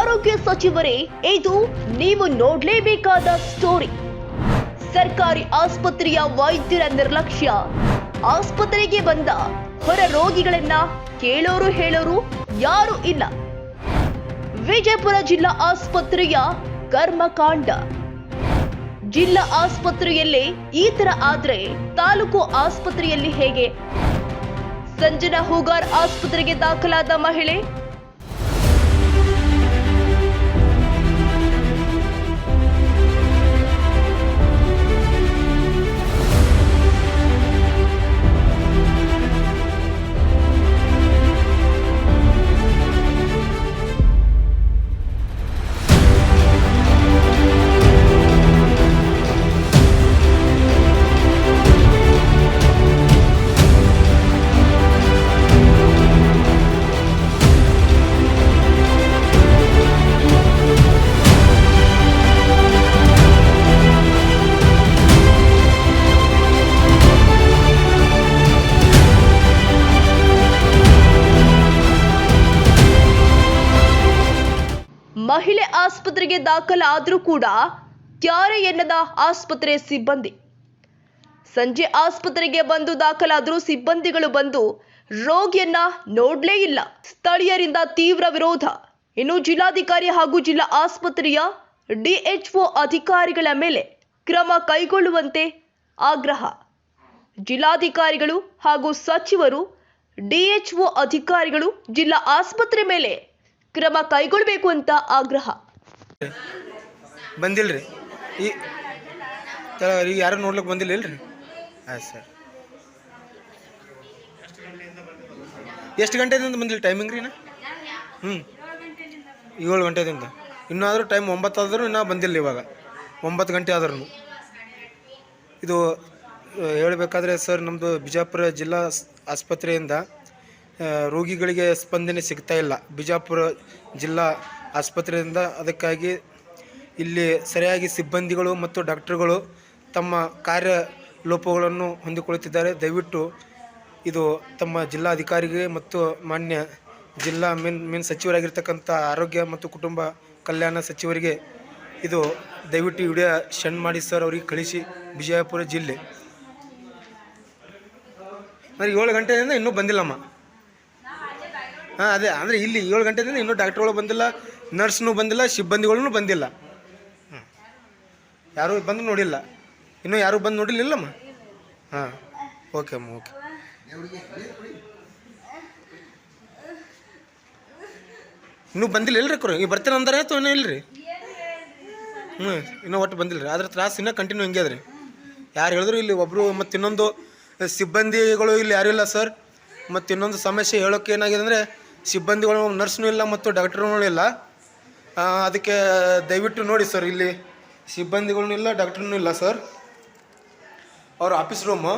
ಆರೋಗ್ಯ ಸಚಿವರೇ, ಇದು ನೀವು ನೋಡಲೇಬೇಕಾದ ಸ್ಟೋರಿ. ಸರ್ಕಾರಿ ಆಸ್ಪತ್ರೆಯ ವೈದ್ಯರ ನಿರ್ಲಕ್ಷ್ಯ. ಆಸ್ಪತ್ರೆಗೆ ಬಂದ ಹೊರ ರೋಗಿಗಳನ್ನ ಕೇಳೋರು ಹೇಳೋರು ಯಾರು ಇಲ್ಲ. ವಿಜಯಪುರ ಜಿಲ್ಲಾ ಆಸ್ಪತ್ರೆಯ ಕರ್ಮಕಾಂಡ. ಜಿಲ್ಲಾ ಆಸ್ಪತ್ರೆಯಲ್ಲೇ ಈ ತರ ಆದ್ರೆ ತಾಲೂಕು ಆಸ್ಪತ್ರೆಯಲ್ಲಿ ಹೇಗೆ? ಸಂಜನಾ ಹೂಗಾರ್ ಆಸ್ಪತ್ರೆಗೆ ದಾಖಲಾದ ಮಹಿಳೆ. ಮಹಿಳೆ ಆಸ್ಪತ್ರೆಗೆ ದಾಖಲಾದರೂ ಕೂಡ ಕ್ಯಾರೆ ಎನ್ನದ ಆಸ್ಪತ್ರೆ ಸಿಬ್ಬಂದಿ. ಸಂಜೆ ಆಸ್ಪತ್ರೆಗೆ ಬಂದು ದಾಖಲಾದರೂ ಸಿಬ್ಬಂದಿಗಳು ಬಂದು ರೋಗಿಯನ್ನ ನೋಡ್ಲೇ ಇಲ್ಲ. ಸ್ಥಳೀಯರಿಂದ ತೀವ್ರ ವಿರೋಧ. ಇನ್ನು ಜಿಲ್ಲಾಧಿಕಾರಿ ಹಾಗೂ ಜಿಲ್ಲಾ ಆಸ್ಪತ್ರೆಯ ಡಿಎಚ್ಒ ಅಧಿಕಾರಿಗಳ ಮೇಲೆ ಕ್ರಮ ಕೈಗೊಳ್ಳುವಂತೆ ಆಗ್ರಹ. ಜಿಲ್ಲಾಧಿಕಾರಿಗಳು ಹಾಗೂ ಸಚಿವರು, ಡಿಎಚ್ಒ ಅಧಿಕಾರಿಗಳು ಜಿಲ್ಲಾ ಆಸ್ಪತ್ರೆ ಮೇಲೆ ಕ್ರಮ ಕೈಗೊಳ್ಳಬೇಕು ಅಂತ ಆಗ್ರಹ. ಬಂದಿಲ್ರಿ ಈ ಯಾರು ನೋಡ್ಲಿಕ್ಕೆ ಬಂದಿಲ್ಲ ಇಲ್ರಿ? ಆಯ್ತು ಸರ್. ಎಷ್ಟು ಗಂಟೆದಿಂದ ಬಂದಿಲ್ಲ ಟೈಮಿಂಗ್ ರೀ? 7 ಗಂಟೆದಿಂದ. ಇನ್ನೂ ಟೈಮ್ 9 ಆದರೂ ಇನ್ನೂ ಬಂದಿಲ್ಲ. ಇವಾಗ 9 ಗಂಟೆ ಆದ್ರೂ. ಇದು ಹೇಳಬೇಕಾದ್ರೆ ಸರ್, ನಮ್ಮದು ಬಿಜಾಪುರ ಜಿಲ್ಲಾ ಆಸ್ಪತ್ರೆಯಿಂದ ರೋಗಿಗಳಿಗೆ ಸ್ಪಂದನೆ ಸಿಗ್ತಾ ಇಲ್ಲ. ಬಿಜಾಪುರ ಜಿಲ್ಲಾ ಆಸ್ಪತ್ರೆಯಿಂದ ಅದಕ್ಕಾಗಿ ಇಲ್ಲಿ ಸರಿಯಾಗಿ ಸಿಬ್ಬಂದಿಗಳು ಮತ್ತು ಡಾಕ್ಟರ್ಗಳು ತಮ್ಮ ಕಾರ್ಯಲೋಪಗಳನ್ನು ಹೊಂದಿಕೊಳ್ಳುತ್ತಿದ್ದಾರೆ. ದಯವಿಟ್ಟು ಇದು ತಮ್ಮ ಜಿಲ್ಲಾಧಿಕಾರಿಗೆ ಮತ್ತು ಮಾನ್ಯ ಜಿಲ್ಲಾ ಮೇನ್ ಸಚಿವರಾಗಿರ್ತಕ್ಕಂಥ ಆರೋಗ್ಯ ಮತ್ತು ಕುಟುಂಬ ಕಲ್ಯಾಣ ಸಚಿವರಿಗೆ ಇದು ದಯವಿಟ್ಟು ವಿಡಿಯೋ ಸೆಂಡ್ ಮಾಡಿ ಸರ್, ಅವ್ರಿಗೆ ಕಳಿಸಿ. ಬಿಜಾಪುರ ಜಿಲ್ಲೆ 7 ಗಂಟೆಯಿಂದ ಇನ್ನೂ ಬಂದಿಲ್ಲಮ್ಮ. ಅದೇ ಅಂದರೆ ಇಲ್ಲಿ 7 ಗಂಟೆದಿಂದ ಇನ್ನೂ ಡಾಕ್ಟ್ರುಗಳು ಬಂದಿಲ್ಲ, ನರ್ಸ್ನೂ ಬಂದಿಲ್ಲ, ಸಿಬ್ಬಂದಿಗಳೂ ಬಂದಿಲ್ಲ. ಯಾರೂ ಬಂದು ನೋಡಿಲ್ಲ. ಇನ್ನೂ ಯಾರೂ ಬಂದು ನೋಡಿಲ್ಲಮ್ಮ. ಓಕೆ ಅಮ್ಮ, ಓಕೆ. ಇನ್ನೂ ಬಂದಿಲ್ಲ ಇಲ್ರಿ ಕೊರ? ಈಗ ಬರ್ತೀನಿ ಅಂದ್ರೆ ಆಯ್ತು, ಇನ್ನೂ ಇಲ್ಲರಿ. ಇನ್ನೂ ಒಟ್ಟು ಬಂದಿಲ್ಲ ರೀ. ಅದ್ರ ತ್ರಾಸು ಇನ್ನೂ ಕಂಟಿನ್ಯೂ ಹಿಂಗೆ ಅದ್ರಿ. ಯಾರು ಹೇಳಿದ್ರು ಇಲ್ಲಿ ಒಬ್ಬರು. ಮತ್ತು ಇನ್ನೊಂದು ಸಿಬ್ಬಂದಿಗಳು ಇಲ್ಲಿ ಯಾರೂ ಇಲ್ಲ ಸರ್. ಮತ್ತು ಇನ್ನೊಂದು ಸಮಸ್ಯೆ ಹೇಳೋಕ್ಕೆ ಏನಾಗಿದೆ ಅಂದರೆ, ಸಿಬ್ಬಂದಿಗಳು ನರ್ಸ್ನೂ ಇಲ್ಲ ಮತ್ತು ಡಾಕ್ಟ್ರೂ ಇಲ್ಲ. ಅದಕ್ಕೆ ದಯವಿಟ್ಟು ನೋಡಿ ಸರ್, ಇಲ್ಲಿ ಸಿಬ್ಬಂದಿಗಳೂ ಇಲ್ಲ, ಡಾಕ್ಟ್ರೂ ಇಲ್ಲ ಸರ್. ಅವ್ರ ಆಫೀಸ್ ರೂಮು